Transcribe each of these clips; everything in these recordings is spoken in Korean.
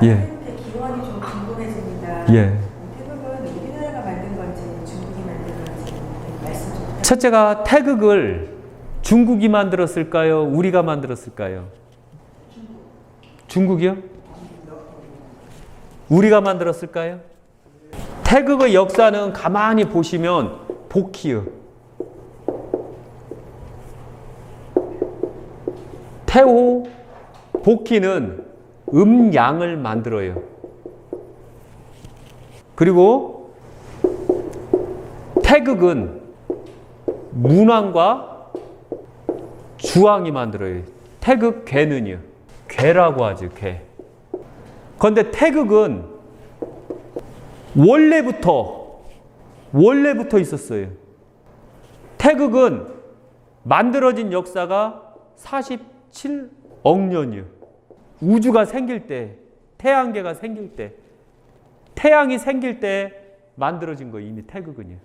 예. 태국의 기원이 좀 궁금해집니다. 예. 태국은 우리나라가 만든 건지 중국이 만든 건지 말씀 좀 부탁드립니다. 첫째가 태극을 중국이 만들었을까요? 우리가 만들었을까요? 중국이요? 우리가 만들었을까요? 태극의 역사는 가만히 보시면 복희요. 태호, 복희는 음양을 만들어요. 그리고 태극은 문왕과 주왕이 만들어요. 태극 괴는요. 괴라고 하죠. 괴. 그런데 태극은 원래부터 있었어요. 태극은 만들어진 역사가 47억 년이요. 우주가 생길 때, 태양계가 생길 때, 태양이 생길 때 만들어진 거예요. 이미 태극은요.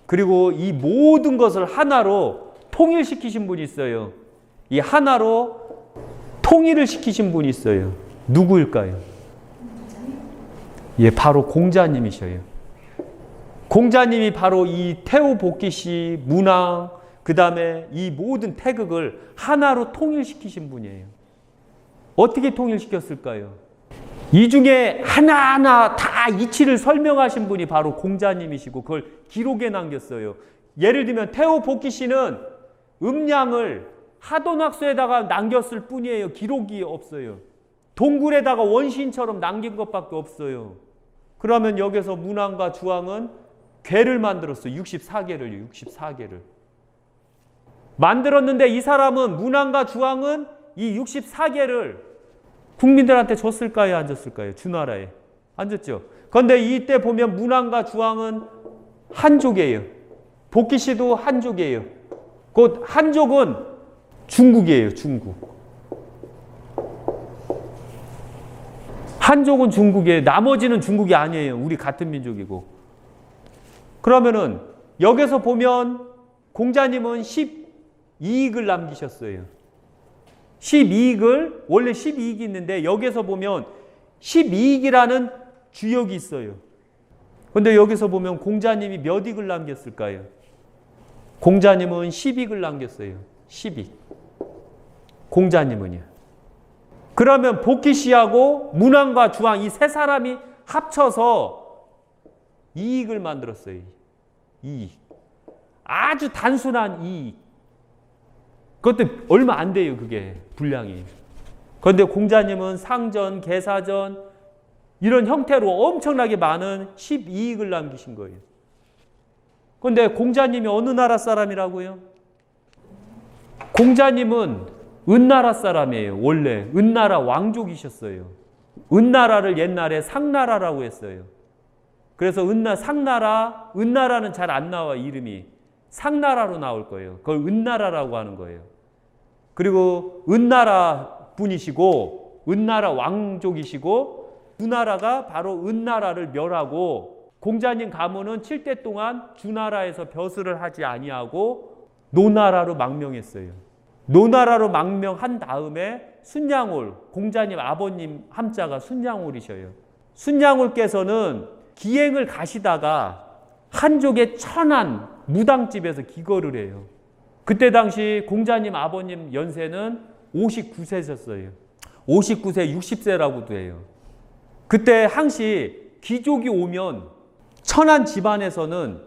그리고 이 모든 것을 하나로 통일시키신 분이 있어요. 이 하나로 통일을 시키신 분이 있어요. 누구일까요? 예, 바로 공자님이셔요. 공자님이 바로 이 태호복귀시, 문왕, 그 다음에 이 모든 태극을 하나로 통일시키신 분이에요. 어떻게 통일시켰을까요? 이 중에 하나하나 다 이치를 설명하신 분이 바로 공자님이시고 그걸 기록에 남겼어요. 예를 들면 태호복귀시는 음양을 하도낙서에다가 남겼을 뿐이에요. 기록이 없어요. 동굴에다가 원시인처럼 남긴 것밖에 없어요. 그러면 여기서 문왕과 주왕은 괴를 만들었어요. 64개를요. 64개를. 만들었는데 이 사람은 문왕과 주왕은 이 64개를 국민들한테 줬을까요? 안 줬을까요? 주나라에. 안 줬죠. 그런데 이때 보면 문왕과 주왕은 한족이에요. 복귀씨도 한족이에요. 곧 한족은 중국이에요. 중국. 한족은 중국이에요. 나머지는 중국이 아니에요. 우리 같은 민족이고. 그러면은 여기서 보면 공자님은 12익을 남기셨어요. 12익을 원래 12익이 있는데 여기서 보면 12익이라는 주역이 있어요. 그런데 여기서 보면 공자님이 몇 익을 남겼을까요? 공자님은 10익을 남겼어요. 10익. 공자님은요. 그러면 복귀씨하고 문왕과 주왕 이 세 사람이 합쳐서 2익을 만들었어요. 2익. 아주 단순한 2익. 그것도 얼마 안 돼요. 그게 분량이. 그런데 공자님은 상전, 계사전 이런 형태로 엄청나게 많은 12익을 남기신 거예요. 그런데 공자님이 어느 나라 사람이라고요? 공자님은 은나라 사람이에요. 원래 은나라 왕족이셨어요. 은나라를 옛날에 상나라라고 했어요. 그래서 상나라, 은나라는 잘 안 나와 이름이. 상나라로 나올 거예요. 그걸 은나라라고 하는 거예요. 그리고 은나라 분이시고 은나라 왕족이시고 주나라가 바로 은나라를 멸하고 공자님 가문은 7대 동안 주나라에서 벼슬을 하지 아니하고 노나라로 망명했어요. 노나라로 망명한 다음에 순양홀, 공자님 아버님 함자가 순양홀이셔요. 순양홀께서는 기행을 가시다가 한족의 천안 무당집에서 기거를 해요. 그때 당시 공자님 아버님 연세는 59세셨어요. 59세, 60세라고도 해요. 그때 항시 귀족이 오면 천안 집안에서는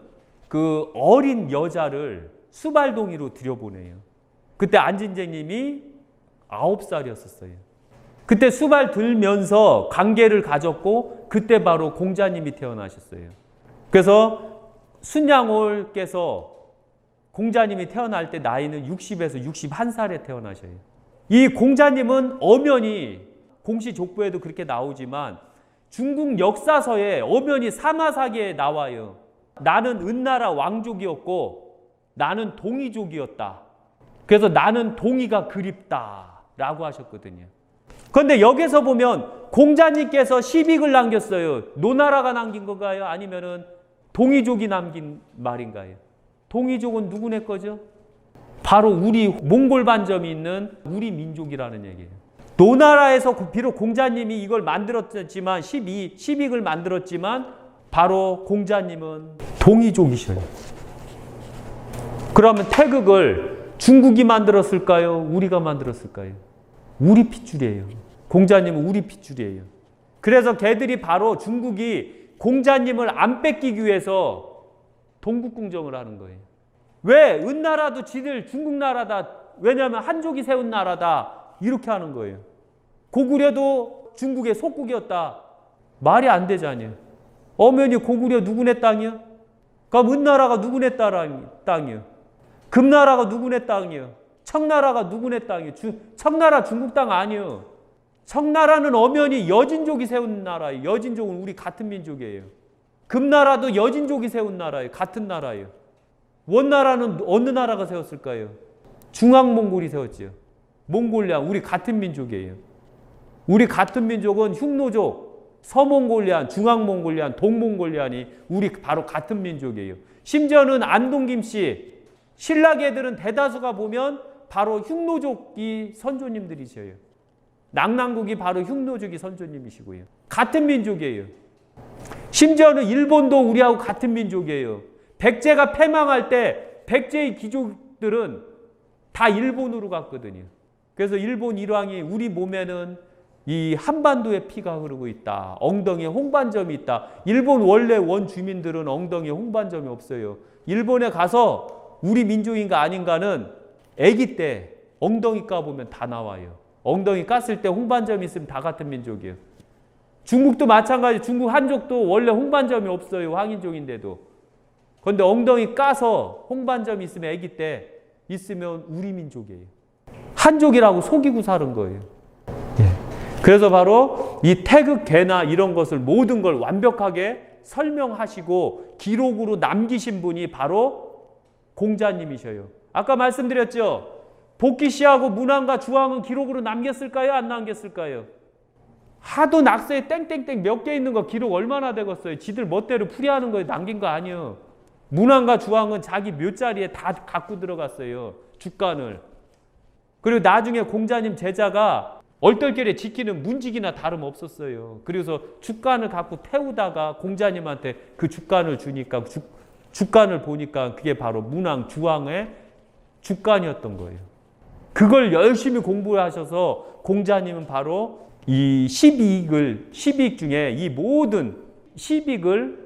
그 어린 여자를 수발동이로 들여보내요. 그때 안진쟁님이 9살이었어요. 그때 수발 들면서 관계를 가졌고 그때 바로 공자님이 태어나셨어요. 그래서 순양홀께서 공자님이 태어날 때 나이는 60에서 61살에 태어나셔요. 이 공자님은 엄연히 공시족부에도 그렇게 나오지만 중국 역사서에 엄연히 사마사기에 나와요. 나는 은나라 왕족이었고 나는 동이족이었다. 그래서 나는 동이가 그립다라고 하셨거든요. 그런데 여기서 보면 공자님께서 10익을 남겼어요. 노나라가 남긴 건가요? 아니면은 동이족이 남긴 말인가요? 동이족은 누구네 거죠? 바로 우리 몽골 반점이 있는 우리 민족이라는 얘기예요. 노나라에서 비록 공자님이 이걸 만들었지만 12익을 만들었지만 바로 공자님은 동이족이셔요. 그러면 태극을 중국이 만들었을까요? 우리가 만들었을까요? 우리 핏줄이에요. 공자님은 우리 핏줄이에요. 그래서 걔들이 바로 중국이 공자님을 안 뺏기기 위해서 동국궁정을 하는 거예요. 왜? 은나라도 지들 중국 나라다. 왜냐하면 한족이 세운 나라다. 이렇게 하는 거예요. 고구려도 중국의 속국이었다. 말이 안 되잖아요. 엄연히 고구려 누구네 땅이요? 그럼 은나라가 누구네 땅이요? 금나라가 누구네 땅이요? 청나라가 누구네 땅이요? 청나라 중국 땅 아니요. 청나라는 엄연히 여진족이 세운 나라예요. 여진족은 우리 같은 민족이에요. 금나라도 여진족이 세운 나라예요. 같은 나라예요. 원나라는 어느 나라가 세웠을까요? 중앙몽골이 세웠지요. 몽골리안, 우리 같은 민족이에요. 우리 같은 민족은 흉노족, 서몽골리안, 중앙몽골리안, 동몽골리안이 우리 바로 같은 민족이에요. 심지어는 안동김씨, 신라계들은 대다수가 보면 바로 흉노족이 선조님들이셔요. 낙랑국이 바로 흉노족이 선조님이시고요. 같은 민족이에요. 심지어는 일본도 우리하고 같은 민족이에요. 백제가 패망할 때 백제의 귀족들은 다 일본으로 갔거든요. 그래서 일본 일왕이 우리 몸에는 이 한반도의 피가 흐르고 있다. 엉덩이에 홍반점이 있다. 일본 원래 원주민들은 엉덩이에 홍반점이 없어요. 일본에 가서 우리 민족인가 아닌가는 아기 때 엉덩이 까보면 다 나와요. 엉덩이 깠을 때 홍반점이 있으면 다 같은 민족이에요. 중국도 마찬가지. 중국 한족도 원래 홍반점이 없어요. 황인족인데도. 그런데 엉덩이 까서 홍반점이 있으면 아기 때 있으면 우리 민족이에요. 한족이라고 속이고 사는 거예요. 그래서 바로 이 태극 개나 이런 것을 모든 걸 완벽하게 설명하시고 기록으로 남기신 분이 바로 공자님이셔요. 아까 말씀드렸죠. 복기씨하고 문왕과 주왕은 기록으로 남겼을까요? 안 남겼을까요? 하도 낙서에 땡땡땡 몇 개 있는 거 기록 얼마나 되겠어요? 지들 멋대로 풀이하는 거에 남긴 거 아니에요. 문왕과 주왕은 자기 묘자리에 다 갖고 들어갔어요. 주간을. 그리고 나중에 공자님 제자가 얼떨결에 지키는 문직이나 다름없었어요. 그래서 주간을 갖고 태우다가 공자님한테 그 주간을 주니까 주간을 보니까 그게 바로 문왕, 주왕의 주간이었던 거예요. 그걸 열심히 공부하셔서 공자님은 바로 이 12익 중에 이 모든 12익을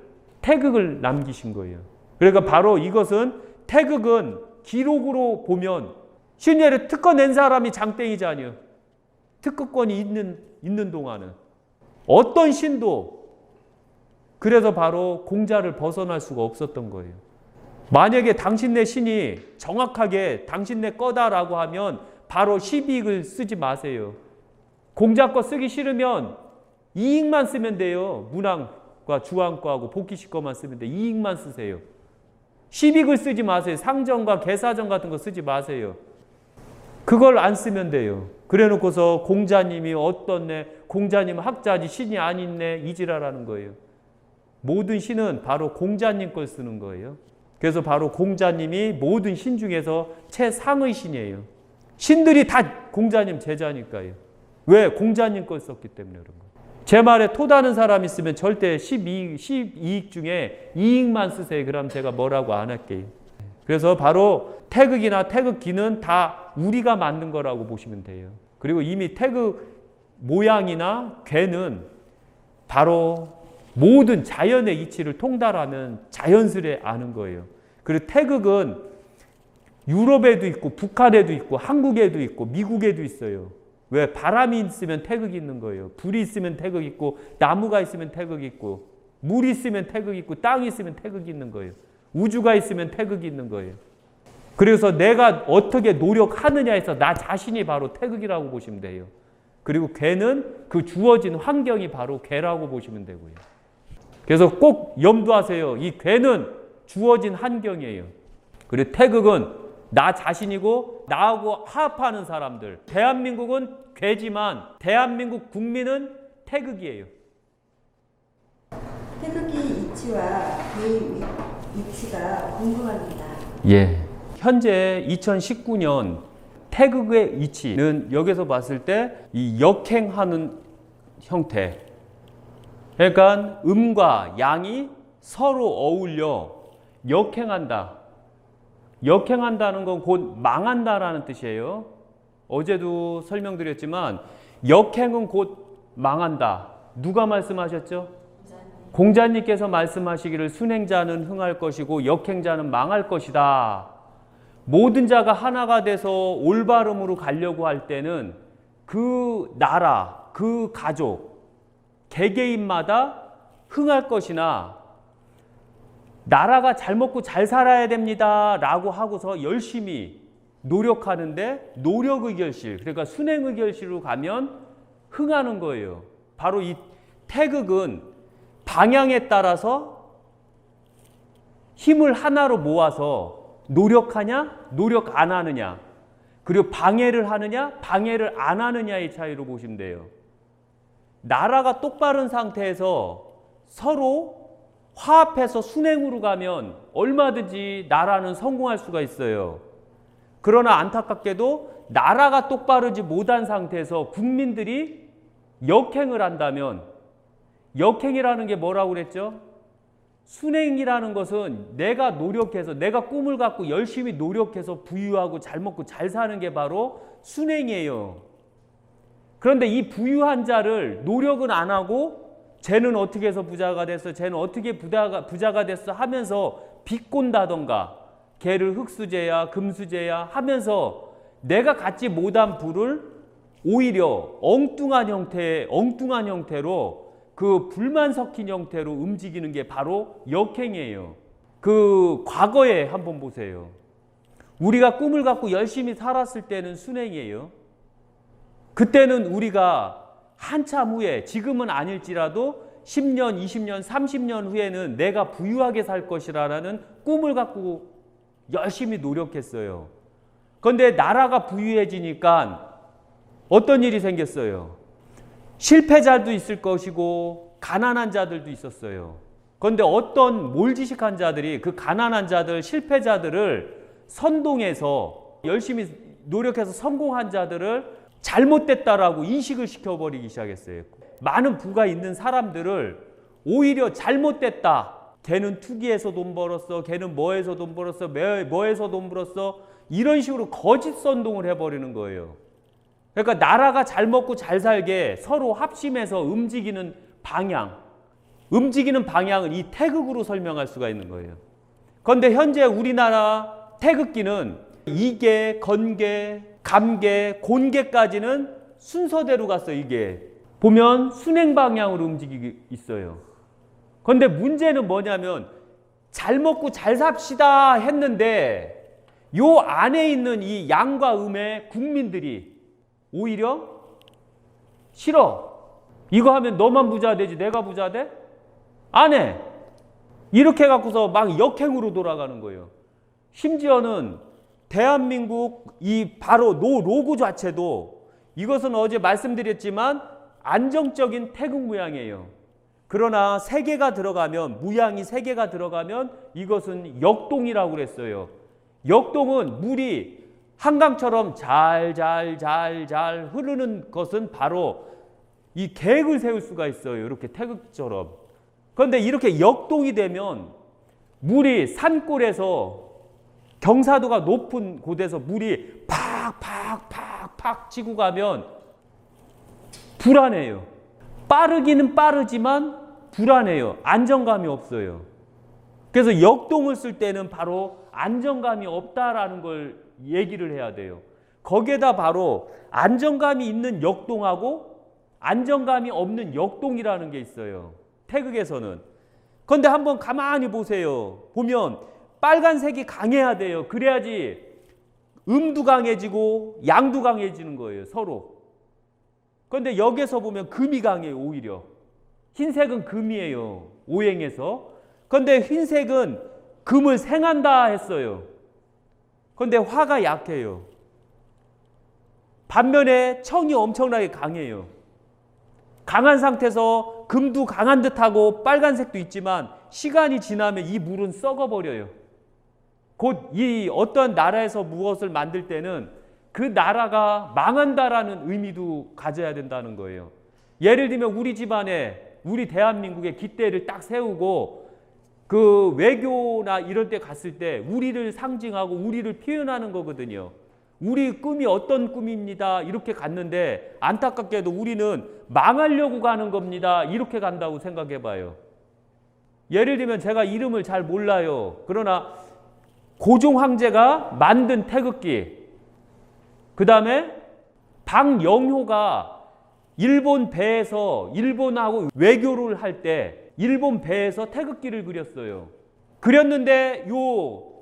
태극을 남기신 거예요. 그러니까 바로 이것은 태극은 기록으로 보면 신예를 특허 낸 사람이 장땡이잖아요. 특허권이 있는 동안은 어떤 신도 그래서 바로 공자를 벗어날 수가 없었던 거예요. 만약에 당신네 신이 정확하게 당신네 거다라고 하면 바로 12익을 쓰지 마세요. 공자 거 쓰기 싫으면 2익만 쓰면 돼요. 문왕과 주왕과하고 복기씨 거만 쓰면 돼요. 2익만 쓰세요. 12익을 쓰지 마세요. 상정과 개사정 같은 거 쓰지 마세요. 그걸 안 쓰면 돼요. 그래 놓고서 공자님이 어떻네, 공자님 학자지 신이 아닌네 이지라라는 거예요. 모든 신은 바로 공자님 걸 쓰는 거예요. 그래서 바로 공자님이 모든 신 중에서 최상의 신이에요. 신들이 다 공자님 제자니까요. 왜? 공자님 걸 썼기 때문에 그런 거예요. 제 말에 토다는 사람 있으면 절대 12익 중에 2익만 쓰세요. 그럼 제가 뭐라고 안 할게요. 그래서 바로 태극이나 태극기는 다 우리가 만든 거라고 보시면 돼요. 그리고 이미 태극 모양이나 괴는 바로 모든 자연의 이치를 통달하는 자연스레 아는 거예요. 그리고 태극은 유럽에도 있고 북한에도 있고 한국에도 있고 미국에도 있어요. 왜? 바람이 있으면 태극이 있는 거예요. 불이 있으면 태극이 있고 나무가 있으면 태극이 있고 물이 있으면 태극이 있고 땅이 있으면 태극이 있는 거예요. 우주가 있으면 태극이 있는 거예요. 그래서 내가 어떻게 노력하느냐에서 나 자신이 바로 태극이라고 보시면 돼요. 그리고 괴는 그 주어진 환경이 바로 괴라고 보시면 되고요. 그래서 꼭 염두하세요. 이 괴는 주어진 환경이에요. 그리고 태극은 나 자신이고 나하고 화합하는 사람들. 대한민국은 괴지만 대한민국 국민은 태극이에요. 태극기 이치와 괴의 위치가 궁금합니다. 예. 현재 2019년 태극의 이치는 여기서 봤을 때 이 역행하는 형태. 그러니까 음과 양이 서로 어울려 역행한다. 역행한다는 건 곧 망한다라는 뜻이에요. 어제도 설명드렸지만 역행은 곧 망한다. 누가 말씀하셨죠? 공자님께서 말씀하시기를 순행자는 흥할 것이고 역행자는 망할 것이다. 모든 자가 하나가 돼서 올바름으로 가려고 할 때는 그 나라, 그 가족, 개개인마다 흥할 것이나 나라가 잘 먹고 잘 살아야 됩니다 라고 하고서 열심히 노력하는데 노력의 결실, 그러니까 순행의 결실로 가면 흥하는 거예요. 바로 이 태극은 방향에 따라서 힘을 하나로 모아서 노력하냐, 노력 안 하느냐, 그리고 방해를 하느냐, 방해를 안 하느냐의 차이로 보시면 돼요. 나라가 똑바른 상태에서 서로 화합해서 순행으로 가면 얼마든지 나라는 성공할 수가 있어요. 그러나 안타깝게도 나라가 똑바르지 못한 상태에서 국민들이 역행을 한다면, 역행이라는 게 뭐라고 그랬죠? 순행이라는 것은 내가 노력해서, 내가 꿈을 갖고 열심히 노력해서 부유하고 잘 먹고 잘 사는 게 바로 순행이에요. 그런데 이 부유한 자를 노력은 안 하고 쟤는 어떻게 해서 부자가 됐어, 쟤는 어떻게 부자가 됐어 하면서 비꼰다던가 걔를 흙수제야 금수제야 하면서 내가 갖지 못한 부를 오히려 엉뚱한 형태로 그 불만 섞인 형태로 움직이는 게 바로 역행이에요. 그 과거에 한번 보세요. 우리가 꿈을 갖고 열심히 살았을 때는 순행이에요. 그때는 우리가 한참 후에, 지금은 아닐지라도 10년, 20년, 30년 후에는 내가 부유하게 살 것이라는 꿈을 갖고 열심히 노력했어요. 그런데 나라가 부유해지니까 어떤 일이 생겼어요? 실패자도 있을 것이고 가난한 자들도 있었어요. 그런데 어떤 몰지식한 자들이 그 가난한 자들, 실패자들을 선동해서 열심히 노력해서 성공한 자들을 잘못됐다라고 인식을 시켜버리기 시작했어요. 많은 부가 있는 사람들을 오히려 잘못됐다. 걔는 투기해서 돈 벌었어. 걔는 뭐해서 돈 벌었어. 뭐해서 돈 벌었어. 이런 식으로 거짓 선동을 해버리는 거예요. 그러니까 나라가 잘 먹고 잘 살게 서로 합심해서 움직이는 방향은 이 태극으로 설명할 수가 있는 거예요. 그런데 현재 우리나라 태극기는 이계, 건계, 감계, 곤계까지는 순서대로 갔어. 이게 보면 순행 방향으로 움직이고 있어요. 그런데 문제는 뭐냐면 잘 먹고 잘 삽시다 했는데 요 안에 있는 이 양과 음의 국민들이 오히려 싫어. 이거 하면 너만 부자 되지 내가 부자 돼? 안 해. 이렇게 갖고서 막 역행으로 돌아가는 거예요. 심지어는 대한민국 이 바로 로고 자체도 이것은 어제 말씀드렸지만 안정적인 태극 모양이에요. 그러나 세 개가 들어가면, 무양이 세 개가 들어가면 이것은 역동이라고 그랬어요. 역동은 물이 한강처럼 잘 흐르는 것은 바로 이 계획을 세울 수가 있어요. 이렇게 태극처럼. 그런데 이렇게 역동이 되면 물이 산골에서 경사도가 높은 곳에서 물이 팍 치고 가면 불안해요. 빠르기는 빠르지만 불안해요. 안정감이 없어요. 그래서 역동을 쓸 때는 바로 안정감이 없다라는 걸 얘기를 해야 돼요. 거기에다 바로 안정감이 있는 역동하고 안정감이 없는 역동이라는 게 있어요. 태극에서는. 그런데 한번 가만히 보세요. 보면 빨간색이 강해야 돼요. 그래야지 음도 강해지고 양도 강해지는 거예요. 서로. 그런데 여기서 보면 금이 강해요. 오히려. 흰색은 금이에요. 오행에서. 그런데 흰색은 금을 생한다 했어요. 그런데 화가 약해요. 반면에 청이 엄청나게 강해요. 강한 상태에서 금도 강한 듯하고 빨간색도 있지만 시간이 지나면 이 물은 썩어버려요. 곧 이 어떤 나라에서 무엇을 만들 때는 그 나라가 망한다라는 의미도 가져야 된다는 거예요. 예를 들면 우리 집안에 우리 대한민국의 깃대를 딱 세우고 그 외교나 이런 데 갔을 때 우리를 상징하고 우리를 표현하는 거거든요. 우리 꿈이 어떤 꿈입니다. 이렇게 갔는데 안타깝게도 우리는 망하려고 가는 겁니다. 이렇게 간다고 생각해 봐요. 예를 들면 제가 이름을 잘 몰라요. 그러나 고종 황제가 만든 태극기, 그 다음에 박영효가 일본 배에서 일본하고 외교를 할 때 일본 배에서 태극기를 그렸어요. 그렸는데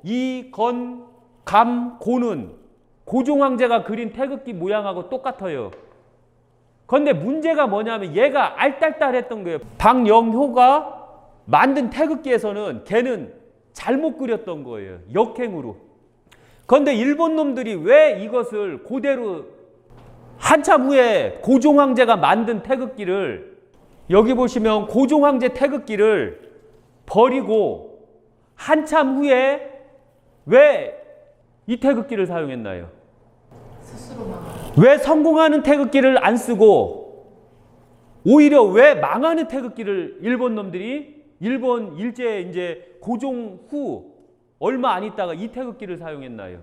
이 건, 감, 고는 고종 황제가 그린 태극기 모양하고 똑같아요. 그런데 문제가 뭐냐면 얘가 알딸딸했던 거예요. 박영효가 만든 태극기에서는 걔는 잘못 그렸던 거예요. 역행으로. 그런데 일본 놈들이 왜 이것을 그대로 한참 후에 고종 황제가 만든 태극기를, 여기 보시면 고종 황제 태극기를 버리고 한참 후에 왜 이 태극기를 사용했나요? 스스로 망하는. 왜 성공하는 태극기를 안 쓰고 오히려 왜 망하는 태극기를 일본 놈들이 일본 일제 이제 고종 후 얼마 안 있다가 이 태극기를 사용했나요?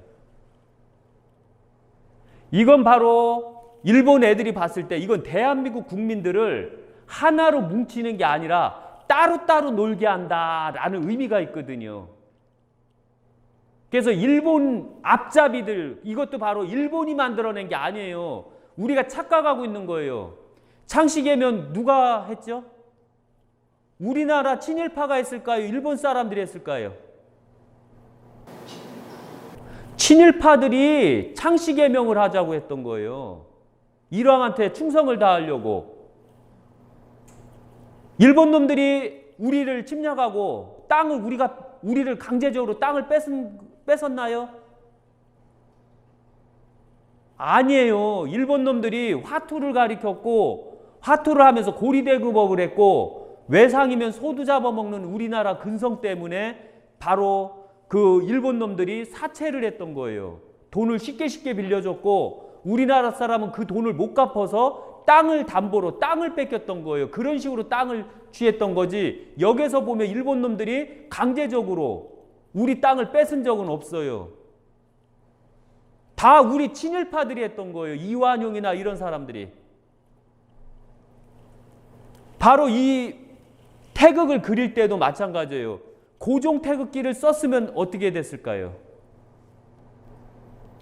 이건 바로 일본 애들이 봤을 때 이건 대한민국 국민들을 하나로 뭉치는 게 아니라 따로따로 놀게 한다라는 의미가 있거든요. 그래서 일본 앞잡이들, 이것도 바로 일본이 만들어낸 게 아니에요. 우리가 착각하고 있는 거예요. 창씨개명 누가 했죠? 우리나라 친일파가 했을까요? 일본 사람들이 했을까요? 친일파들이 창씨개명을 하자고 했던 거예요. 일왕한테 충성을 다하려고. 일본 놈들이 우리를 침략하고 우리를 강제적으로 땅을 뺏었나요? 아니에요. 일본 놈들이 화투를 가리켰고 화투를 하면서 고리대금업을 했고 외상이면 소도 잡아먹는 우리나라 근성 때문에 바로 그 일본 놈들이 사채를 했던 거예요. 돈을 쉽게 빌려줬고 우리나라 사람은 그 돈을 못 갚아서 땅을 담보로 땅을 뺏겼던 거예요. 그런 식으로 땅을 취했던 거지. 여기서 보면 일본 놈들이 강제적으로 우리 땅을 뺏은 적은 없어요. 다 우리 친일파들이 했던 거예요. 이완용이나 이런 사람들이. 바로 이 태극을 그릴 때도 마찬가지예요. 고종 태극기를 썼으면 어떻게 됐을까요?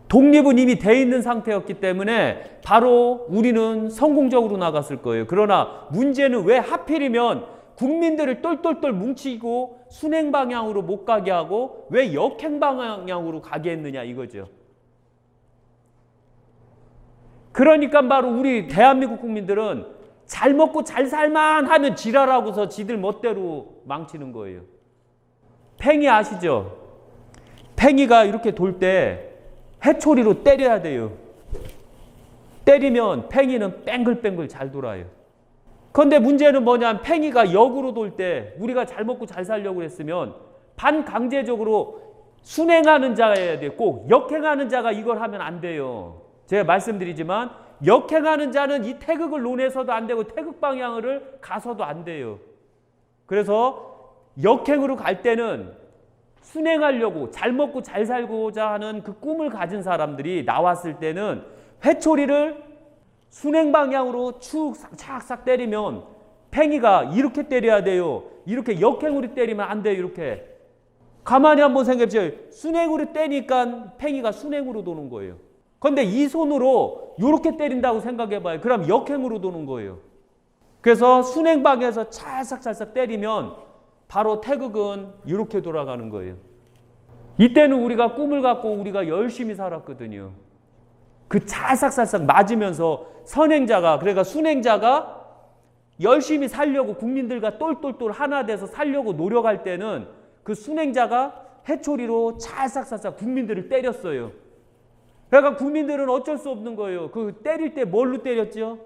독립은 이미 돼 있는 상태였기 때문에 바로 우리는 성공적으로 나갔을 거예요. 그러나 문제는 왜 하필이면 국민들을 똘똘똘 뭉치고 순행 방향으로 못 가게 하고 왜 역행 방향으로 가게 했느냐 이거죠. 그러니까 바로 우리 대한민국 국민들은 잘 먹고 잘 살만 하면 지랄하고서 지들 멋대로 망치는 거예요. 팽이 아시죠? 팽이가 이렇게 돌 때 해초리로 때려야 돼요. 때리면 팽이는 뺑글뺑글 잘 돌아요. 그런데 문제는 뭐냐면 팽이가 역으로 돌 때 우리가 잘 먹고 잘 살려고 했으면 반강제적으로 순행하는 자여야 돼요. 꼭 역행하는 자가 이걸 하면 안 돼요. 제가 말씀드리지만 역행하는 자는 이 태극을 논해서도 안 되고 태극 방향을 가서도 안 돼요. 그래서 역행으로 갈 때는 순행하려고 잘 먹고 잘 살고자 하는 그 꿈을 가진 사람들이 나왔을 때는 회초리를 순행 방향으로 축 싹싹 때리면 팽이가 이렇게 때려야 돼요. 이렇게 역행으로 때리면 안 돼요. 이렇게. 가만히 한번 생각해 보세요. 순행으로 때리니까 팽이가 순행으로 도는 거예요. 그런데 이 손으로 이렇게 때린다고 생각해 봐요. 그럼 역행으로 도는 거예요. 그래서 순행 방향에서 찰싹찰싹 때리면 바로 태극은 이렇게 돌아가는 거예요. 이때는 우리가 꿈을 갖고 우리가 열심히 살았거든요. 그 찰싹찰싹 맞으면서 선행자가, 그러니까 순행자가 열심히 살려고 국민들과 똘똘똘 하나 돼서 살려고 노력할 때는 그 순행자가 해초리로 찰싹찰싹 국민들을 때렸어요. 그러니까 국민들은 어쩔 수 없는 거예요. 그 때릴 때 뭘로 때렸죠?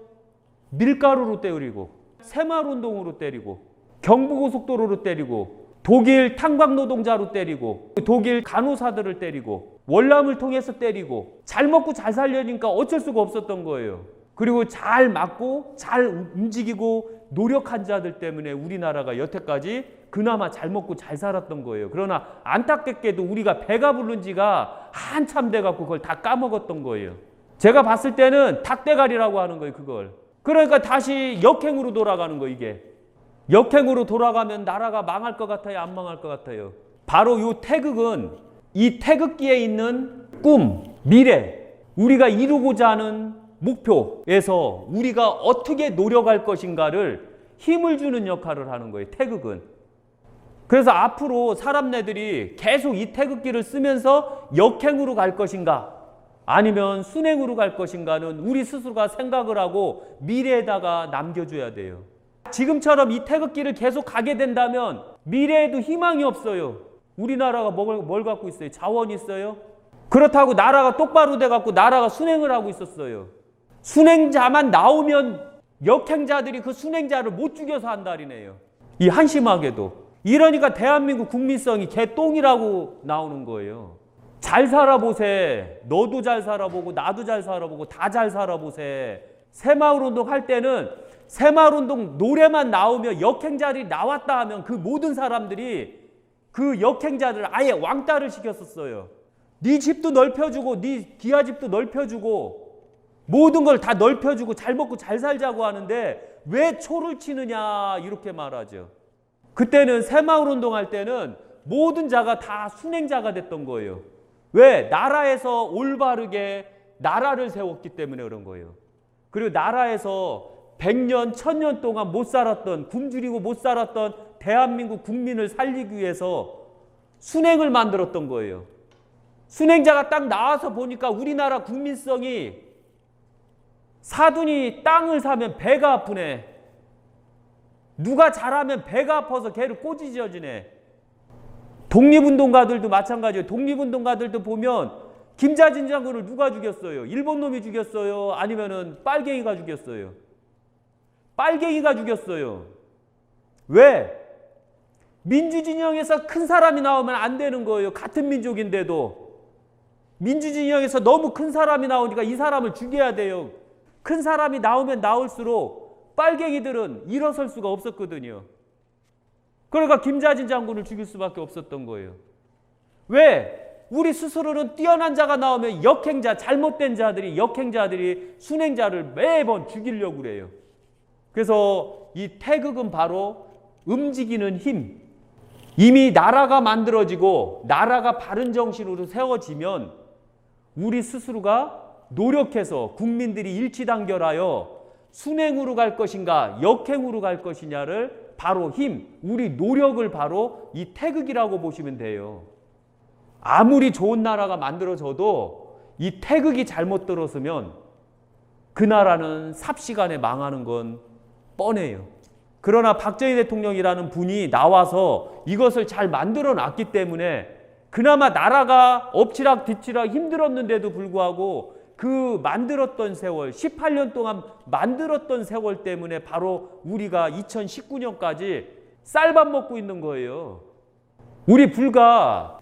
밀가루로 때리고 새마을운동으로 때리고 경부고속도로로 때리고 독일 탄광노동자로 때리고 독일 간호사들을 때리고 월남을 통해서 때리고 잘 먹고 잘 살려니까 어쩔 수가 없었던 거예요. 그리고 잘 맞고 잘 움직이고 노력한 자들 때문에 우리나라가 여태까지 그나마 잘 먹고 잘 살았던 거예요. 그러나 안타깝게도 우리가 배가 부른 지가 한참 돼갖고 그걸 다 까먹었던 거예요. 제가 봤을 때는 닭대가리라고 하는 거예요, 그걸. 그러니까 다시 역행으로 돌아가는 거, 이게. 역행으로 돌아가면 나라가 망할 것 같아요, 안 망할 것 같아요? 바로 이 태극은 이 태극기에 있는 꿈, 미래, 우리가 이루고자 하는 목표에서 우리가 어떻게 노력할 것인가를 힘을 주는 역할을 하는 거예요, 태극은. 그래서 앞으로 사람네들이 계속 이 태극기를 쓰면서 역행으로 갈 것인가 아니면 순행으로 갈 것인가는 우리 스스로가 생각을 하고 미래에다가 남겨줘야 돼요. 지금처럼 이 태극기를 계속 가게 된다면 미래에도 희망이 없어요. 우리나라가 뭘 갖고 있어요? 자원이 있어요? 그렇다고 나라가 똑바로 돼갖고 나라가 순행을 하고 있었어요. 순행자만 나오면 역행자들이 그 순행자를 못 죽여서 한다리네요. 이 한심하게도. 이러니까 대한민국 국민성이 개똥이라고 나오는 거예요. 잘 살아보세. 너도 잘 살아보고 나도 잘 살아보고 다 잘 살아보세. 새마을운동 할 때는 새마을운동 노래만 나오면 역행자들이 나왔다 하면 그 모든 사람들이 그 역행자들을 아예 왕따를 시켰었어요. 네 집도 넓혀주고 네 기아집도 넓혀주고 모든 걸 다 넓혀주고 잘 먹고 잘 살자고 하는데 왜 초를 치느냐 이렇게 말하죠. 그때는 새마을운동 할 때는 모든 자가 다 순행자가 됐던 거예요. 왜? 나라에서 올바르게 나라를 세웠기 때문에 그런 거예요. 그리고 나라에서 100년, 1000년 동안 못 살았던, 굶주리고 못 살았던 대한민국 국민을 살리기 위해서 순행을 만들었던 거예요. 순행자가 딱 나와서 보니까 우리나라 국민성이 사돈이 땅을 사면 배가 아프네. 누가 잘하면 배가 아파서 걔를 꼬지지어지네. 독립운동가들도 마찬가지예요. 독립운동가들도 보면 김자진 장군을 누가 죽였어요? 일본 놈이 죽였어요? 아니면은 빨갱이가 죽였어요? 빨갱이가 죽였어요. 왜? 민주진영에서 큰 사람이 나오면 안 되는 거예요. 같은 민족인데도. 민주진영에서 너무 큰 사람이 나오니까 이 사람을 죽여야 돼요. 큰 사람이 나오면 나올수록 빨갱이들은 일어설 수가 없었거든요. 그러니까 김자진 장군을 죽일 수밖에 없었던 거예요. 왜? 우리 스스로는 뛰어난 자가 나오면 역행자, 잘못된 자들이, 역행자들이 순행자를 매번 죽이려고 그래요. 그래서 이 태극은 바로 움직이는 힘. 이미 나라가 만들어지고 나라가 바른 정신으로 세워지면 우리 스스로가 노력해서 국민들이 일치단결하여 순행으로 갈 것인가 역행으로 갈 것이냐를 바로 힘, 우리 노력을 바로 이 태극이라고 보시면 돼요. 아무리 좋은 나라가 만들어져도 이 태극이 잘못 들었으면 그 나라는 삽시간에 망하는 건 뻔해요. 그러나 박정희 대통령이라는 분이 나와서 이것을 잘 만들어 놨기 때문에 그나마 나라가 엎치락뒤치락 힘들었는데도 불구하고 그 만들었던 세월, 18년 동안 만들었던 세월 때문에 바로 우리가 2019년까지 쌀밥 먹고 있는 거예요. 우리 불과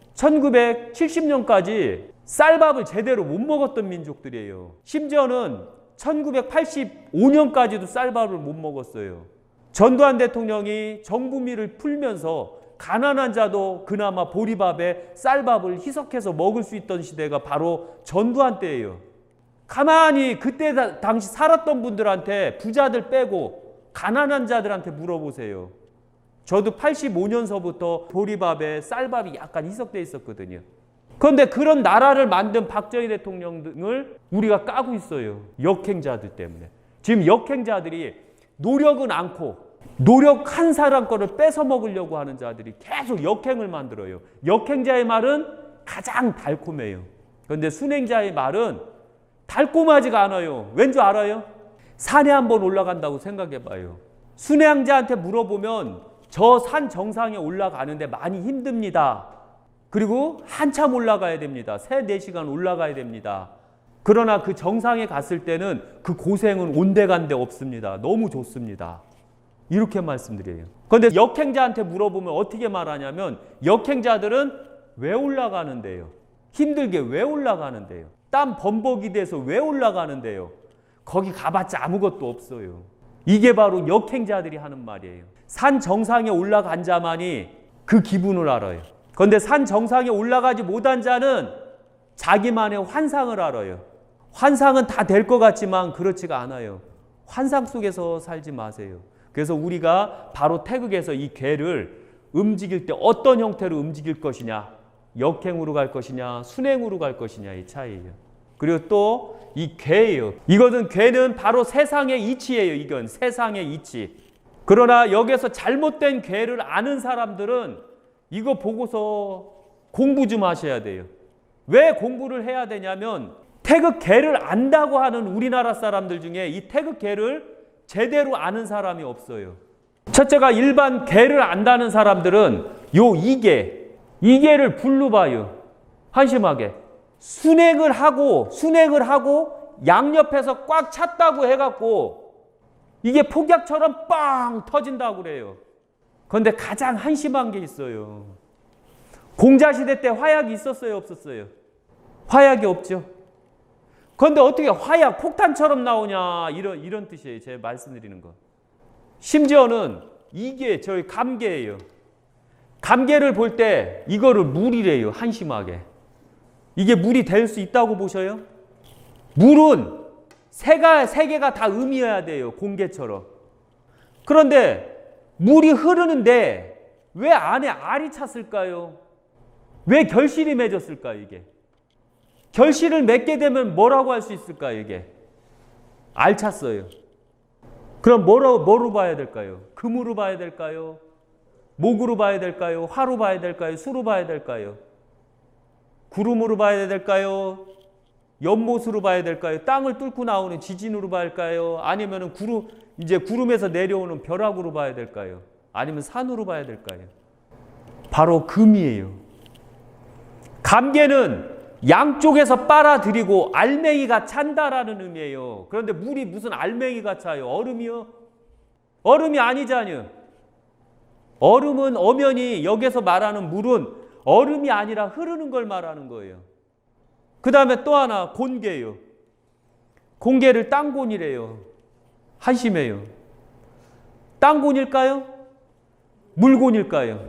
1970년까지 쌀밥을 제대로 못 먹었던 민족들이에요. 심지어는 1985년까지도 쌀밥을 못 먹었어요. 전두환 대통령이 정부미를 풀면서 가난한 자도 그나마 보리밥에 쌀밥을 희석해서 먹을 수 있던 시대가 바로 전두환 때예요. 가만히 그때 당시 살았던 분들한테 부자들 빼고 가난한 자들한테 물어보세요. 저도 85년서부터 보리밥에 쌀밥이 약간 희석돼 있었거든요. 그런데 그런 나라를 만든 박정희 대통령을 우리가 까고 있어요. 역행자들 때문에. 지금 역행자들이 노력은 않고 노력한 사람 거를 뺏어 먹으려고 하는 자들이 계속 역행을 만들어요. 역행자의 말은 가장 달콤해요. 그런데 순행자의 말은 달콤하지가 않아요. 왠 줄 알아요? 산에 한번 올라간다고 생각해봐요. 순행자한테 물어보면 저 산 정상에 올라가는데 많이 힘듭니다. 그리고 한참 올라가야 됩니다. 3-4시간 올라가야 됩니다. 그러나 그 정상에 갔을 때는 그 고생은 온데간데 없습니다. 너무 좋습니다. 이렇게 말씀드려요. 그런데 역행자한테 물어보면 어떻게 말하냐면 역행자들은 왜 올라가는데요? 힘들게 왜 올라가는데요? 땀 범벅이 돼서 왜 올라가는데요? 거기 가봤자 아무것도 없어요. 이게 바로 역행자들이 하는 말이에요. 산 정상에 올라간 자만이 그 기분을 알아요. 그런데 산 정상에 올라가지 못한 자는 자기만의 환상을 알아요. 환상은 다 될 것 같지만 그렇지가 않아요. 환상 속에서 살지 마세요. 그래서 우리가 바로 태극에서 이 괴를 움직일 때 어떤 형태로 움직일 것이냐, 역행으로 갈 것이냐, 순행으로 갈 것이냐의 차이예요. 그리고 또 이 괴예요. 이것은 괴는 바로 세상의 이치예요. 이건 세상의 이치. 그러나 여기서 잘못된 괴를 아는 사람들은 이거 보고서 공부 좀 하셔야 돼요. 왜 공부를 해야 되냐면 태극 괴를 안다고 하는 우리나라 사람들 중에 이 태극 괴를 제대로 아는 사람이 없어요. 첫째가 일반 괴를 안다는 사람들은 이 개를 불로 봐요. 한심하게. 순행을 하고 양옆에서 꽉 찼다고 해갖고 이게 폭약처럼 빵 터진다고 그래요. 그런데 가장 한심한 게 있어요. 공자시대 때 화약이 있었어요, 없었어요? 화약이 없죠. 그런데 어떻게 화약, 폭탄처럼 나오냐, 이런 뜻이에요. 제가 말씀드리는 거. 심지어는 이게 저희 감개예요. 감개를 볼 때 이거를 물이래요. 한심하게. 이게 물이 될 수 있다고 보셔요? 물은 세 개가 다 음이어야 돼요. 공개처럼. 그런데 물이 흐르는데 왜 안에 알이 찼을까요? 왜 결실이 맺었을까요? 이게. 결실을 맺게 되면 뭐라고 할 수 있을까요? 이게. 알 찼어요. 그럼 뭐로 봐야 될까요? 금으로 봐야 될까요? 목으로 봐야 될까요? 화로 봐야 될까요? 수로 봐야 될까요? 구름으로 봐야 될까요? 연못으로 봐야 될까요? 땅을 뚫고 나오는 지진으로 봐야 될까요? 아니면 구름에서 내려오는 벼락으로 봐야 될까요? 아니면 산으로 봐야 될까요? 바로 금이에요. 감개는 양쪽에서 빨아들이고 알맹이가 찬다라는 의미예요. 그런데 물이 무슨 알맹이가 차요? 얼음이요? 얼음이 아니잖아요. 얼음은 엄연히 여기서 말하는 물은 얼음이 아니라 흐르는 걸 말하는 거예요. 그 다음에 또 하나 곤개예요. 곤개를 땅곤이래요. 한심해요. 땅곤일까요? 물곤일까요?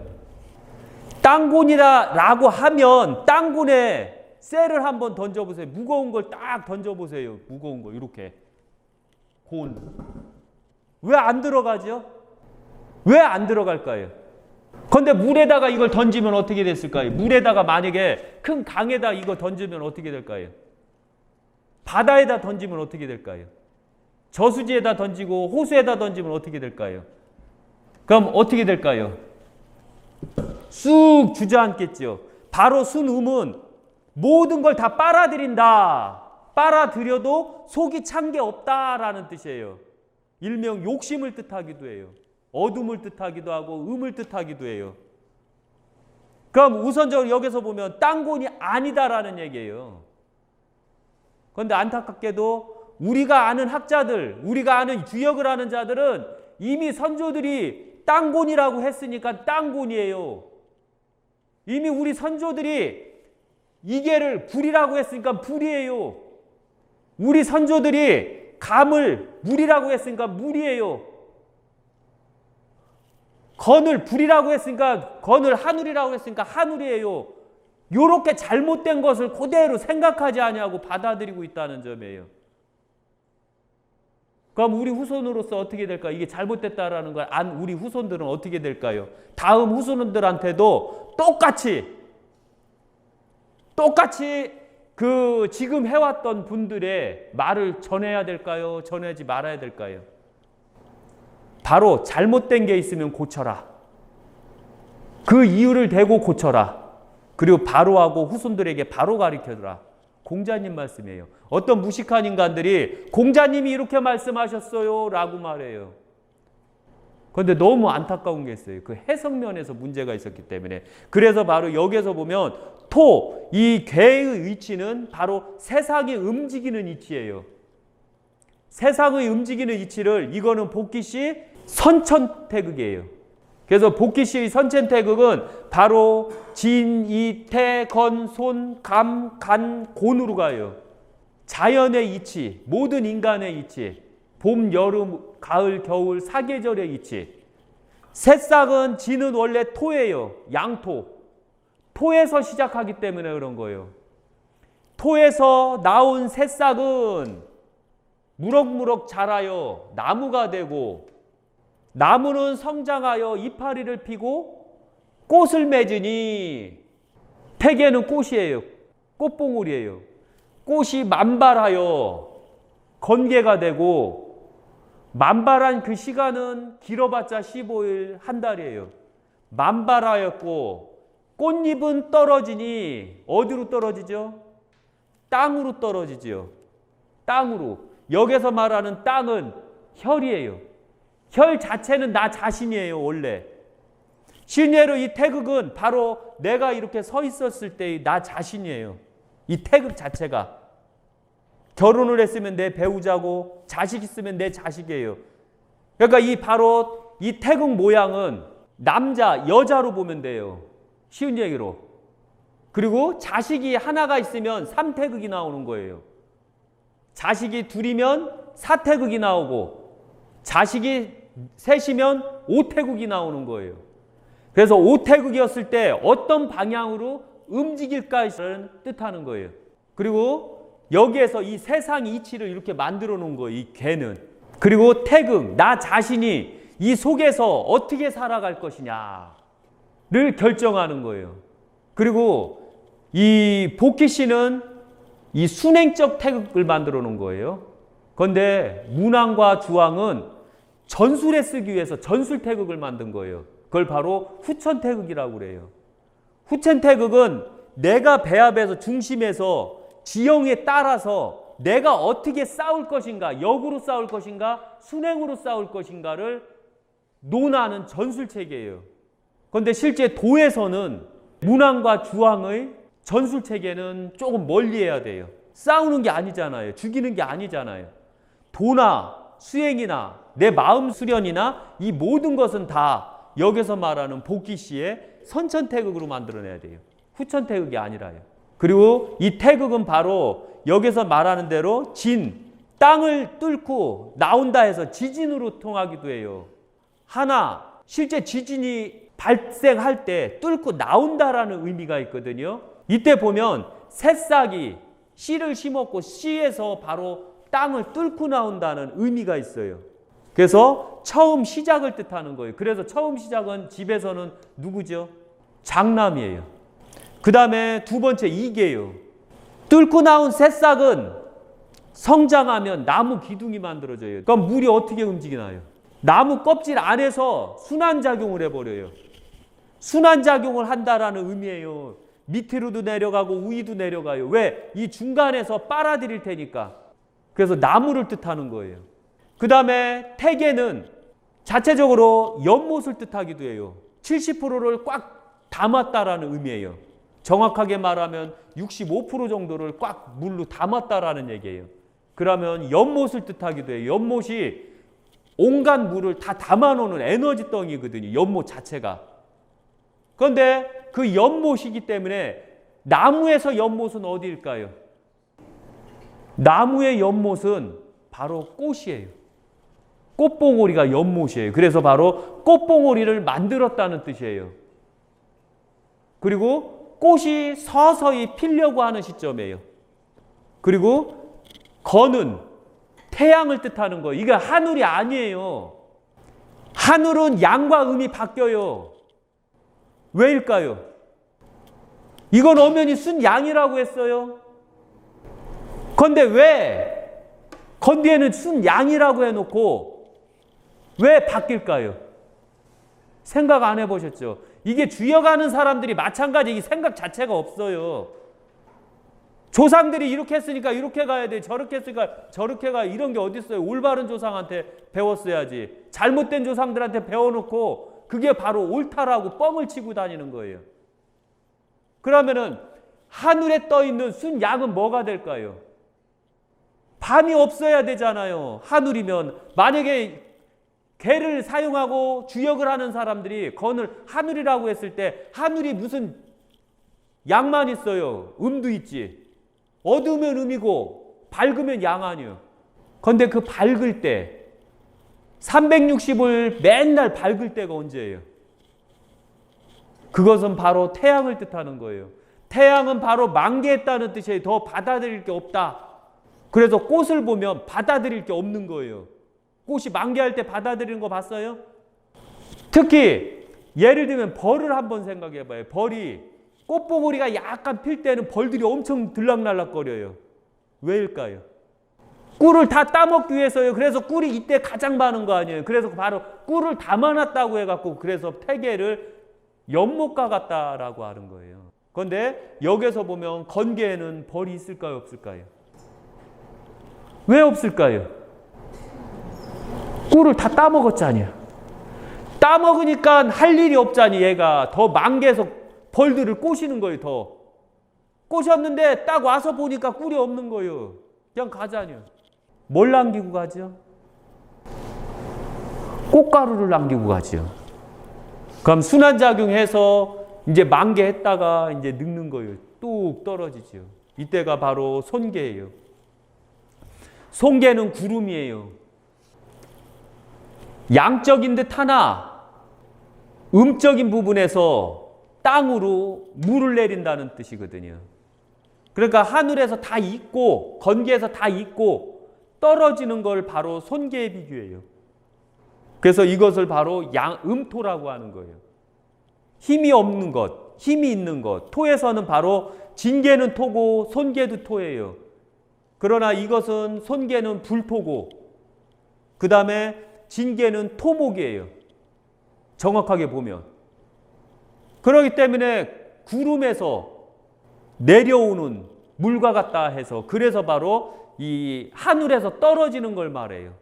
땅곤이라고 하면 땅곤에 쇠를 한번 던져보세요. 무거운 걸 딱 던져보세요. 무거운 거 이렇게. 곤. 왜 안 들어가죠? 왜 안 들어갈까요? 그런데 물에다가 이걸 던지면 어떻게 됐을까요? 물에다가 만약에 큰 강에다 이거 던지면 어떻게 될까요? 바다에다 던지면 어떻게 될까요? 저수지에다 던지고 호수에다 던지면 어떻게 될까요? 그럼 어떻게 될까요? 쑥 주저앉겠죠. 바로 순음은 모든 걸 다 빨아들인다. 빨아들여도 속이 찬 게 없다라는 뜻이에요. 일명 욕심을 뜻하기도 해요. 어둠을 뜻하기도 하고 음을 뜻하기도 해요. 그럼 우선적으로 여기서 보면 땅곤이 아니다라는 얘기예요. 그런데 안타깝게도 우리가 아는 학자들, 우리가 아는 주역을 아는 자들은 이미 선조들이 땅곤이라고 했으니까 땅곤이에요. 이미 우리 선조들이 이계를 불이라고 했으니까 불이에요. 우리 선조들이 감을 물이라고 했으니까 물이에요. 건을 불이라고 했으니까 건을 하늘이라고 했으니까 하늘이에요. 이렇게 잘못된 것을 그대로 생각하지 아니하고 받아들이고 있다는 점이에요. 그럼 우리 후손으로서 어떻게 될까요? 이게 잘못됐다라는 걸 안 우리 후손들은 어떻게 될까요? 다음 후손들한테도 똑같이 그 지금 해왔던 분들의 말을 전해야 될까요? 전하지 말아야 될까요? 바로 잘못된 게 있으면 고쳐라. 그 이유를 대고 고쳐라. 그리고 바로 하고 후손들에게 바로 가르쳐주라. 공자님 말씀이에요. 어떤 무식한 인간들이 공자님이 이렇게 말씀하셨어요 라고 말해요. 그런데 너무 안타까운 게 있어요. 그 해석면에서 문제가 있었기 때문에. 그래서 바로 여기서 보면 이 괴의 위치는 바로 세상이 움직이는 이치예요. 세상의 움직이는 이치를 이거는 복기시 선천태극이에요. 그래서 복귀시의 선천태극은 바로 진, 이, 태, 건, 손, 감, 간, 곤으로 가요. 자연의 이치, 모든 인간의 이치, 봄, 여름, 가을, 겨울, 사계절의 이치. 새싹은 진은 원래 토예요. 양토. 토에서 시작하기 때문에 그런 거예요. 토에서 나온 새싹은 무럭무럭 자라요. 나무가 되고, 나무는 성장하여 이파리를 피고 꽃을 맺으니, 태계는 꽃이에요. 꽃봉오리예요. 꽃이 만발하여 건개가 되고, 만발한 그 시간은 길어봤자 15일, 한 달이에요. 만발하였고 꽃잎은 떨어지니 어디로 떨어지죠? 땅으로 떨어지죠. 땅으로. 여기서 말하는 땅은 혈이에요. 혈 자체는 나 자신이에요, 원래. 신예로 이 태극은 바로 내가 이렇게 서 있었을 때의 나 자신이에요. 이 태극 자체가. 결혼을 했으면 내 배우자고, 자식 있으면 내 자식이에요. 그러니까 이 바로 이 태극 모양은 남자, 여자로 보면 돼요. 쉬운 얘기로. 그리고 자식이 하나가 있으면 3태극이 나오는 거예요. 자식이 둘이면 4태극이 나오고, 자식이 셋이면 5태극이 나오는 거예요. 그래서 5태극이었을 때 어떤 방향으로 움직일까를 뜻하는 거예요. 그리고 여기에서 이 세상 이치를 이렇게 만들어 놓은 거예요. 이 개는. 그리고 태극, 나 자신이 이 속에서 어떻게 살아갈 것이냐를 결정하는 거예요. 그리고 이 복귀씨는 이 순행적 태극을 만들어 놓은 거예요. 그런데 문왕과 주왕은 전술에 쓰기 위해서 전술 태극을 만든 거예요. 그걸 바로 후천 태극이라고 그래요. 후천 태극은 내가 배합에서 중심에서 지형에 따라서 내가 어떻게 싸울 것인가, 역으로 싸울 것인가, 순행으로 싸울 것인가를 논하는 전술체계예요. 그런데 실제 도에서는 문왕과 주왕의 전술체계는 조금 멀리해야 돼요. 싸우는 게 아니잖아요. 죽이는 게 아니잖아요. 도나 수행이나 내 마음 수련이나 이 모든 것은 다 여기서 말하는 복귀시의 선천태극으로 만들어내야 돼요. 후천태극이 아니라요. 그리고 이 태극은 바로 여기서 말하는 대로 진, 땅을 뚫고 나온다 해서 지진으로 통하기도 해요. 하나, 실제 지진이 발생할 때 뚫고 나온다라는 의미가 있거든요. 이때 보면 새싹이 씨를 심었고 씨에서 바로 땅을 뚫고 나온다는 의미가 있어요. 그래서 처음 시작을 뜻하는 거예요. 그래서 처음 시작은 집에서는 누구죠? 장남이에요. 그 다음에 두 번째 이계예요. 뚫고 나온 새싹은 성장하면 나무 기둥이 만들어져요. 그럼 물이 어떻게 움직이나요? 나무 껍질 안에서 순환작용을 해버려요. 순환작용을 한다라는 의미예요. 밑으로도 내려가고 위도 내려가요. 왜? 이 중간에서 빨아들일 테니까. 그래서 나무를 뜻하는 거예요. 그 다음에 태계는 자체적으로 연못을 뜻하기도 해요. 70%를 꽉 담았다라는 의미예요. 정확하게 말하면 65% 정도를 꽉 물로 담았다라는 얘기예요. 그러면 연못을 뜻하기도 해요. 연못이 온갖 물을 다 담아놓는 에너지 덩이거든요. 연못 자체가. 그런데 그 연못이기 때문에 나무에서 연못은 어디일까요? 나무의 연못은 바로 꽃이에요. 꽃봉오리가 연못이에요. 그래서 바로 꽃봉오리를 만들었다는 뜻이에요. 그리고 꽃이 서서히 피려고 하는 시점이에요. 그리고 건은 태양을 뜻하는 거예요. 이게 하늘이 아니에요. 하늘은 양과 음이 바뀌어요. 왜일까요? 이건 엄연히 순양이라고 했어요. 그런데 왜 건뒤에는 순양이라고 해놓고 왜 바뀔까요? 생각 안 해보셨죠? 이게 주역하는 사람들이 마찬가지 이 생각 자체가 없어요. 조상들이 이렇게 했으니까 이렇게 가야 돼. 저렇게 했으니까 저렇게 가. 이런 게 어디 있어요? 올바른 조상한테 배웠어야지. 잘못된 조상들한테 배워놓고 그게 바로 옳다라고 뻥을 치고 다니는 거예요. 그러면은 하늘에 떠있는 순양은 뭐가 될까요? 밤이 없어야 되잖아요. 하늘이면 만약에 개를 사용하고 주역을 하는 사람들이 건을 하늘이라고 했을 때 하늘이 무슨 양만 있어요. 음도 있지. 어두우면 음이고 밝으면 양 아니에요. 그런데 그 밝을 때 360을 맨날 밝을 때가 언제예요? 그것은 바로 태양을 뜻하는 거예요. 태양은 바로 만개했다는 뜻이에요. 더 받아들일 게 없다. 그래서 꽃을 보면 받아들일 게 없는 거예요. 꽃이 만개할 때 받아들이는 거 봤어요? 특히 예를 들면 벌을 한번 생각해 봐요. 벌이 꽃봉오리가 약간 필 때는 벌들이 엄청 들락날락거려요. 왜일까요? 꿀을 다 따먹기 위해서요. 그래서 꿀이 이때 가장 많은 거 아니에요. 그래서 바로 꿀을 담아놨다고 해갖고 그래서 태계를 연못과 같다라고 하는 거예요. 그런데 여기서 보면 건개에는 벌이 있을까요? 없을까요? 왜 없을까요? 꿀을 다 따먹었잖아요. 따먹으니까 할 일이 없잖니. 얘가 더 만개해서 벌들을 꼬시는 거예요. 더 꼬셨는데 딱 와서 보니까 꿀이 없는 거예요. 그냥 가자니요. 뭘 남기고 가죠? 꽃가루를 남기고 가죠. 그럼 순환작용해서 이제 만개했다가 이제 늙는 거예요. 뚝 떨어지죠. 이때가 바로 손개예요. 손개는 구름이에요. 양적인 듯 하나 음적인 부분에서 땅으로 물을 내린다는 뜻이거든요. 그러니까 하늘에서 다 있고 건기에서 다 있고 떨어지는 걸 바로 손개에 비교해요. 그래서 이것을 바로 음토라고 하는 거예요. 힘이 없는 것, 힘이 있는 것. 토에서는 바로 진개는 토고 손개도 토예요. 그러나 이것은 손개는 불토고 그 다음에 진개는 토목이에요. 정확하게 보면. 그렇기 때문에 구름에서 내려오는 물과 같다 해서 그래서 바로 이 하늘에서 떨어지는 걸 말해요.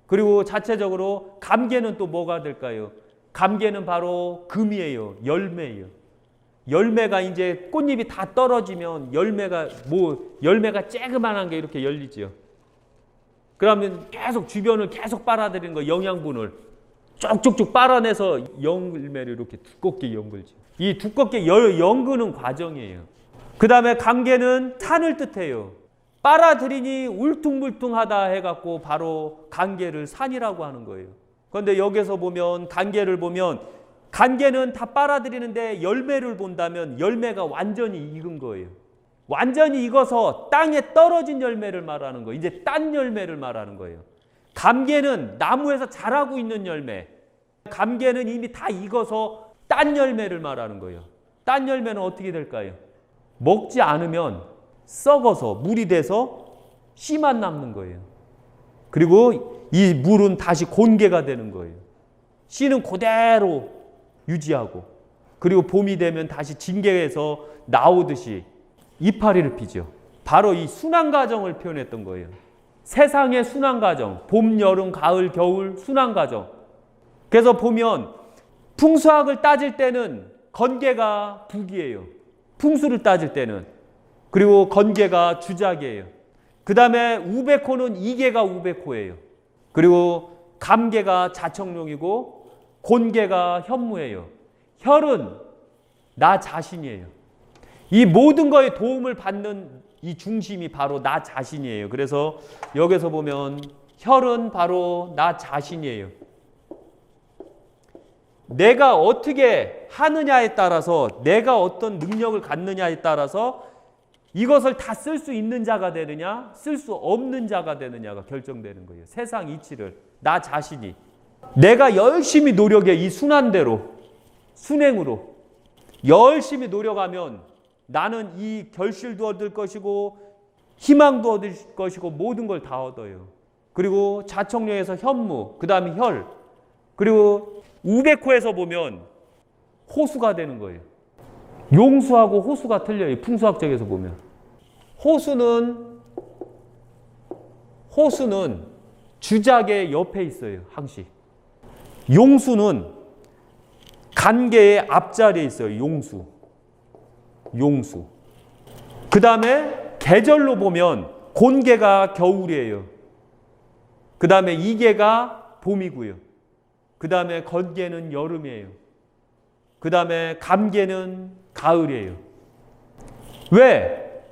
그리고 자체적으로 감개는 또 뭐가 될까요? 감개는 바로 금이에요. 열매예요. 열매가 이제 꽃잎이 다 떨어지면 열매가 쬐그만한 게 이렇게 열리죠. 그러면 계속 주변을 계속 빨아들이는 거 영양분을 쭉쭉쭉 빨아내서 열매를 이렇게 두껍게 연글죠. 이 두껍게 연그는 과정이에요. 그 다음에 감개는 산을 뜻해요. 빨아들이니 울퉁불퉁하다 해갖고 바로 감개를 산이라고 하는 거예요. 그런데 여기서 보면 감개를 보면 감개는 다 빨아들이는데 열매를 본다면 열매가 완전히 익은 거예요. 완전히 익어서 땅에 떨어진 열매를 말하는 거예요. 이제 딴 열매를 말하는 거예요. 감개는 나무에서 자라고 있는 열매. 감개는 이미 다 익어서 딴 열매를 말하는 거예요. 딴 열매는 어떻게 될까요? 먹지 않으면 썩어서 물이 돼서 씨만 남는 거예요. 그리고 이 물은 다시 곤개가 되는 거예요. 씨는 그대로 유지하고 그리고 봄이 되면 다시 진개에서 나오듯이 이파리를 피죠. 바로 이 순환과정을 표현했던 거예요. 세상의 순환과정, 봄, 여름, 가을, 겨울 순환과정. 그래서 보면 풍수학을 따질 때는 건개가 북이에요. 풍수를 따질 때는. 그리고 건개가 주작이에요. 그 다음에 우백호는 이개가 우백호예요. 그리고 감개가 자청룡이고 곤개가 현무예요. 혈은 나 자신이에요. 이 모든 거에 도움을 받는 이 중심이 바로 나 자신이에요. 그래서 여기서 보면 혈은 바로 나 자신이에요. 내가 어떻게 하느냐에 따라서 내가 어떤 능력을 갖느냐에 따라서 이것을 다 쓸 수 있는 자가 되느냐 쓸 수 없는 자가 되느냐가 결정되는 거예요. 세상 이치를 나 자신이 내가 열심히 노력해 이 순환대로 순행으로 열심히 노력하면 나는 이 결실도 얻을 것이고 희망도 얻을 것이고 모든 걸 다 얻어요. 그리고 자청룡에서 현무, 그 다음에 혈, 그리고 우백호에서 보면 호수가 되는 거예요. 용수하고 호수가 틀려요. 풍수학적에서 보면. 호수는 주작의 옆에 있어요. 항시. 용수는 간개의 앞자리에 있어요. 용수. 그 다음에 계절로 보면 곤개가 겨울이에요. 그 다음에 이개가 봄이고요. 그 다음에 건개는 여름이에요. 그 다음에 감개는 가을이에요. 왜?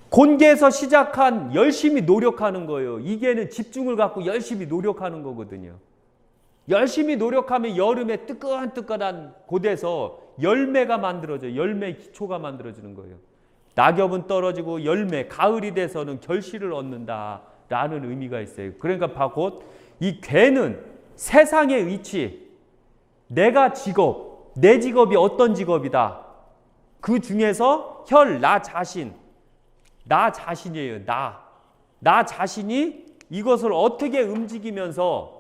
곤개에서 시작한 열심히 노력하는 거예요. 이게는 집중을 갖고 열심히 노력하는 거거든요. 열심히 노력하면 여름에 뜨끈뜨끈한 곳에서 열매가 만들어져요. 열매 기초가 만들어지는 거예요. 낙엽은 떨어지고 열매, 가을이 돼서는 결실을 얻는다라는 의미가 있어요. 그러니까 곧 이 괴는 세상의 위치, 내가 직업, 내 직업이 어떤 직업이다. 그 중에서 나 자신, 나 자신이에요. 나 자신이 이것을 어떻게 움직이면서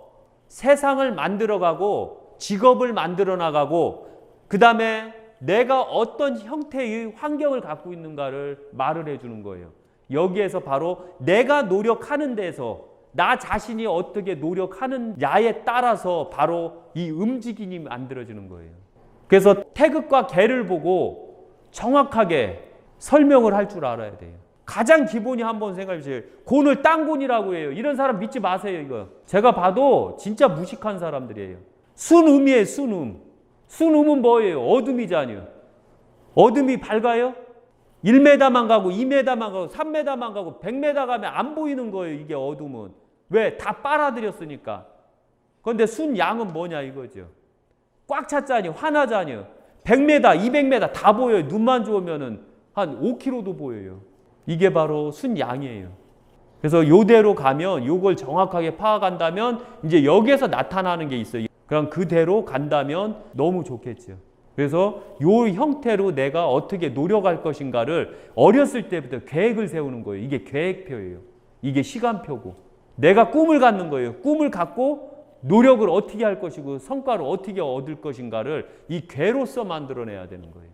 세상을 만들어가고 직업을 만들어 나가고 그 다음에 내가 어떤 형태의 환경을 갖고 있는가를 말을 해주는 거예요. 여기에서 바로 내가 노력하는 데서 나 자신이 어떻게 노력하는 야에 따라서 바로 이 움직임이 만들어지는 거예요. 그래서 태극과 개를 보고 정확하게 설명을 할 줄 알아야 돼요. 가장 기본이 한번 생각해 보세요. 곤을 땅곤이라고 해요. 이런 사람 믿지 마세요. 이거 제가 봐도 진짜 무식한 사람들이에요. 순음이에요. 순음. 순음은 뭐예요? 어둠이잖아요. 어둠이 밝아요? 1m만 가고 2m만 가고 3m만 가고 100m 가면 안 보이는 거예요. 이게 어둠은. 왜? 다 빨아들였으니까. 그런데 순양은 뭐냐 이거죠. 꽉 찼잖아요. 환하잖아요. 100m, 200m 다 보여요. 눈만 좋으면은 한 5km도 보여요. 이게 바로 순양이에요. 그래서 요대로 가면 요걸 정확하게 파악한다면 이제 여기에서 나타나는 게 있어요. 그럼 그대로 간다면 너무 좋겠죠. 그래서 요 형태로 내가 어떻게 노력할 것인가를 어렸을 때부터 계획을 세우는 거예요. 이게 계획표예요. 이게 시간표고. 내가 꿈을 갖는 거예요. 꿈을 갖고 노력을 어떻게 할 것이고 성과를 어떻게 얻을 것인가를 이 괴로서 만들어내야 되는 거예요.